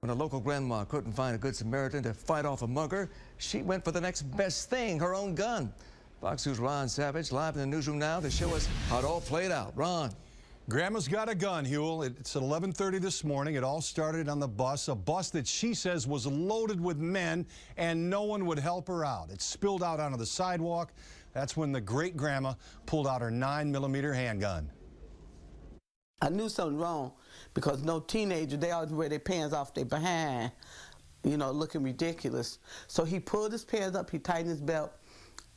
When a local grandma couldn't find a good Samaritan to fight off a mugger, she went for the next best thing, her own gun. Fox News' Ron Savage live in the newsroom now to show us how it all played out. Ron. Grandma's got a gun, Huel. It's at 11:30 this morning. It all started on the bus, a bus that she says was loaded with men, and no one would help her out. It spilled out onto the sidewalk. That's when the great-grandma pulled out her 9mm handgun. I knew something wrong because no teenager, they always wear their pants off their behind, you know, looking ridiculous. So he pulled his pants up, he tightened his belt,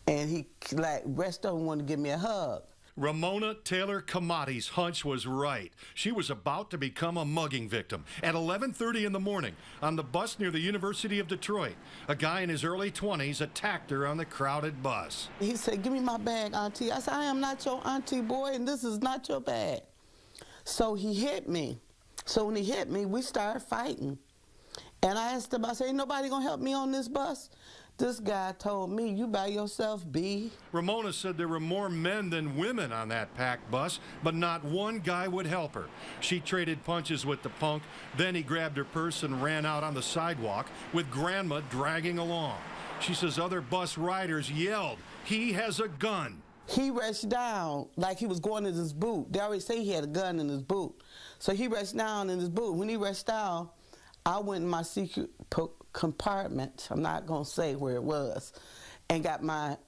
and he like rest of him wanted to give me a hug. Ramona Taylor Kamati's hunch was right. She was about to become a mugging victim at 11:30 in the morning on the bus near the University of Detroit. A guy in his early 20s attacked her on the crowded bus. He said, "Give me my bag, auntie." I said, "I am not your auntie, boy, and this is not your bag." So he hit me. So when he hit me, we started fighting. And I asked him, I said, "Ain't nobody gonna help me on this bus?" This guy told me, "You by yourself, B." Ramona said there were more men than women on that packed bus, but not one guy would help her. She traded punches with the punk, then he grabbed her purse and ran out on the sidewalk with Grandma dragging along. She says other bus riders yelled, "He has a gun." He reached down like he was going in his boot. They already say he had a gun in his boot. So he reached down in his boot. When he reached down, I went in my secret compartment, I'm not going to say where it was, and got my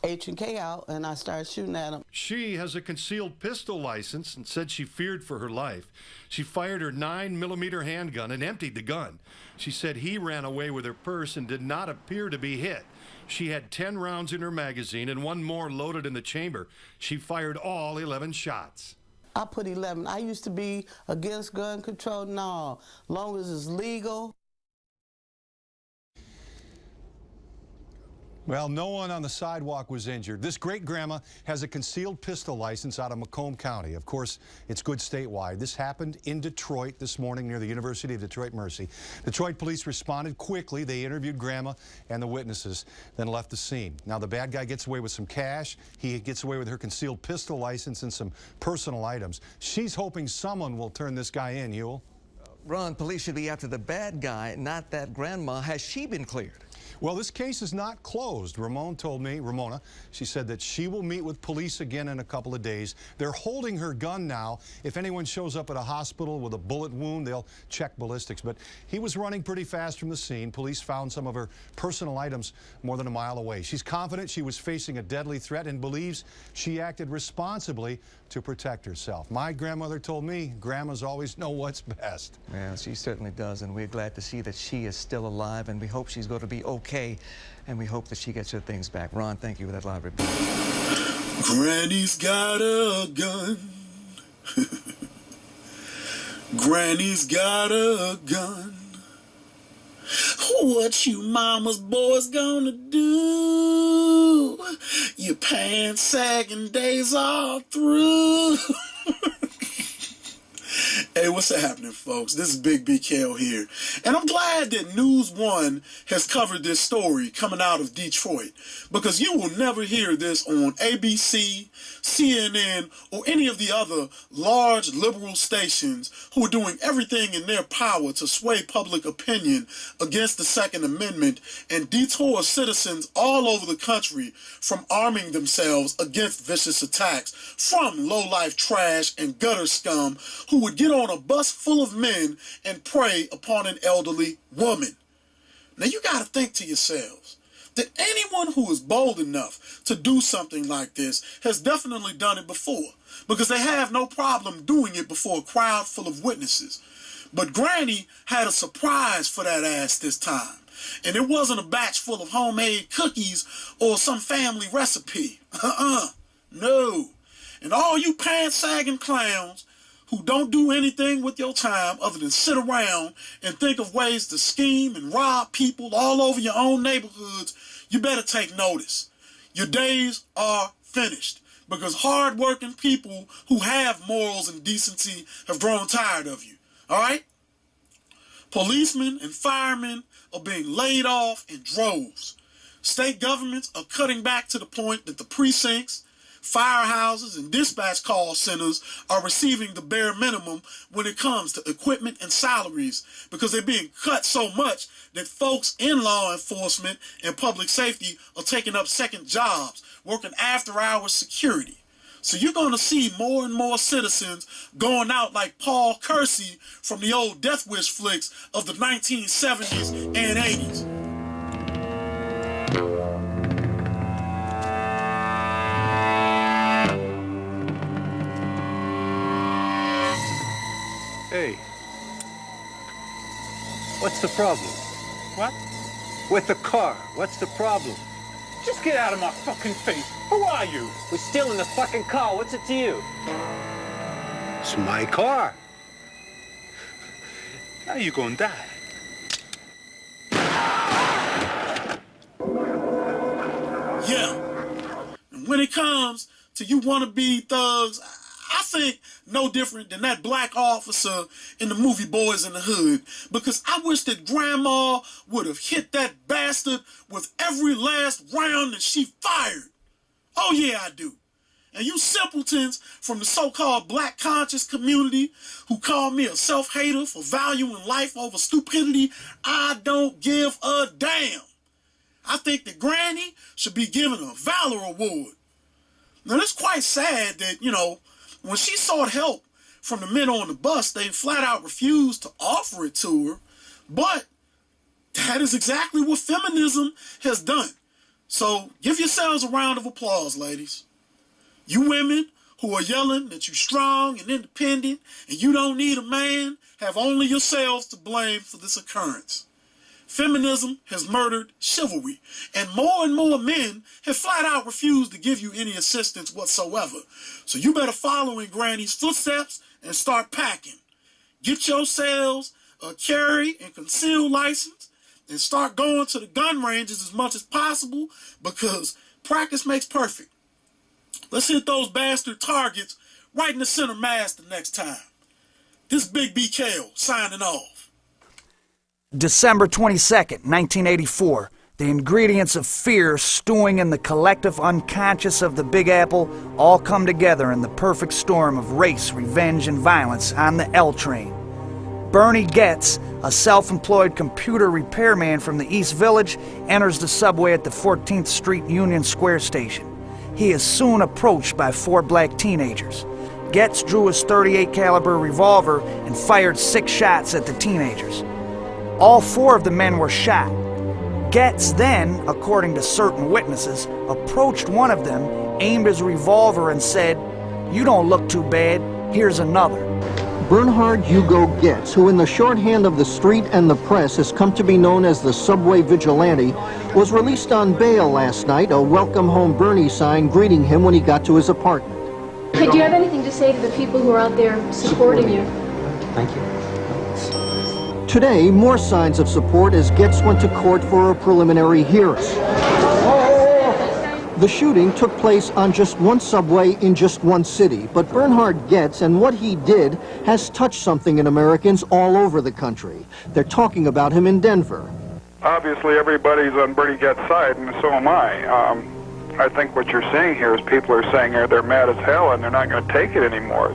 H&K out, and I started shooting at him. She has a concealed pistol license and said she feared for her life. She fired her 9mm handgun and emptied the gun. She said he ran away with her purse and did not appear to be hit. She had 10 rounds in her magazine and one more loaded in the chamber. She fired all 11 shots. I put 11. I used to be against gun control and all, long as it's legal. Well, no one on the sidewalk was injured. This great-grandma has a concealed pistol license out of Macomb County. Of course, it's good statewide. This happened in Detroit this morning near the University of Detroit Mercy. Detroit police responded quickly. They interviewed Grandma and the witnesses, then left the scene. Now, the bad guy gets away with some cash. He gets away with her concealed pistol license and some personal items. She's hoping someone will turn this guy in, Huel. Ron, police should be after the bad guy, not that grandma. Has she been cleared? Well, this case is not closed. Ramona told me, she said that she will meet with police again in a couple of days. They're holding her gun now. If anyone shows up at a hospital with a bullet wound, they'll check ballistics. But he was running pretty fast from the scene. Police found some of her personal items more than a mile away. She's confident she was facing a deadly threat and believes she acted responsibly to protect herself. My grandmother told me grandmas always know what's best. Yeah, she certainly does, and we're glad to see that she is still alive, and we hope she's going to be okay, and we hope that she gets her things back. Ron, thank you for that live report. Granny's got a gun. Granny's got a gun. What you mama's boys gonna do? Your pants sagging days all through. Hey, what's happening, folks? This is Big BKL here. And I'm glad that News One has covered this story coming out of Detroit, because you will never hear this on ABC, CNN, or any of the other large liberal stations who are doing everything in their power to sway public opinion against the Second Amendment and detour citizens all over the country from arming themselves against vicious attacks from low-life trash and gutter scum who would get on a bus full of men and prey upon an elderly woman. Now you got to think to yourselves that anyone who is bold enough to do something like this has definitely done it before, because they have no problem doing it before a crowd full of witnesses. But Granny had a surprise for that ass this time, and it wasn't a batch full of homemade cookies or some family recipe. No. And all you pants-sagging clowns who don't do anything with your time other than sit around and think of ways to scheme and rob people all over your own neighborhoods, you better take notice. Your days are finished, because hard-working people who have morals and decency have grown tired of you, all right? Policemen and firemen are being laid off in droves. State governments are cutting back to the point that the precincts, firehouses, and dispatch call centers are receiving the bare minimum when it comes to equipment and salaries because they're being cut so much that folks in law enforcement and public safety are taking up second jobs, working after-hours security. So you're going to see more and more citizens going out like Paul Kersey from the old Death Wish flicks of the 1970s and 80s. Hey, what's the problem? What? With the car, what's the problem? Just get out of my fucking face. Who are you? We're still in the fucking car. What's it to you? It's my car. Now you gonna die. Yeah. And when it comes to you wannabe thugs, I think no different than that black officer in the movie Boys in the Hood. Because I wish that grandma would have hit that bastard with every last round that she fired. Oh yeah, I do. And you simpletons from the so-called black conscious community who call me a self-hater for valuing life over stupidity, I don't give a damn. I think that Granny should be given a Valor Award. Now, it's quite sad that, when she sought help from the men on the bus, they flat out refused to offer it to her. But that is exactly what feminism has done. So give yourselves a round of applause, ladies. You women who are yelling that you're strong and independent and you don't need a man have only yourselves to blame for this occurrence. Feminism has murdered chivalry, and more men have flat out refused to give you any assistance whatsoever. So you better follow in Granny's footsteps and start packing. Get yourselves a carry and conceal license and start going to the gun ranges as much as possible because practice makes perfect. Let's hit those bastard targets right in the center mass the next time. This Big BKL signing off. December 22nd, 1984. The ingredients of fear stewing in the collective unconscious of the Big Apple all come together in the perfect storm of race, revenge, and violence on the L train. Bernie Getz, a self-employed computer repairman from the East Village, enters the subway at the 14th Street Union Square station. He is soon approached by 4 black teenagers. Getz drew his .38 caliber revolver and fired 6 shots at the teenagers. All 4 of the men were shot. Getz then, according to certain witnesses, approached one of them, aimed his revolver and said, "You don't look too bad, here's another." Bernhard Hugo Getz, who in the shorthand of the street and the press has come to be known as the Subway Vigilante, was released on bail last night, a Welcome Home Bernie sign greeting him when he got to his apartment. Hey, do you have anything to say to the people who are out there supporting you? Thank you. Today, more signs of support as Getz went to court for a preliminary hearing. The shooting took place on just one subway in just one city, but Bernhard Getz and what he did has touched something in Americans all over the country. They're talking about him in Denver. Obviously, everybody's on Bernie Getz's side, and so am I. I think what you're seeing here is people are saying they're mad as hell and they're not going to take it anymore.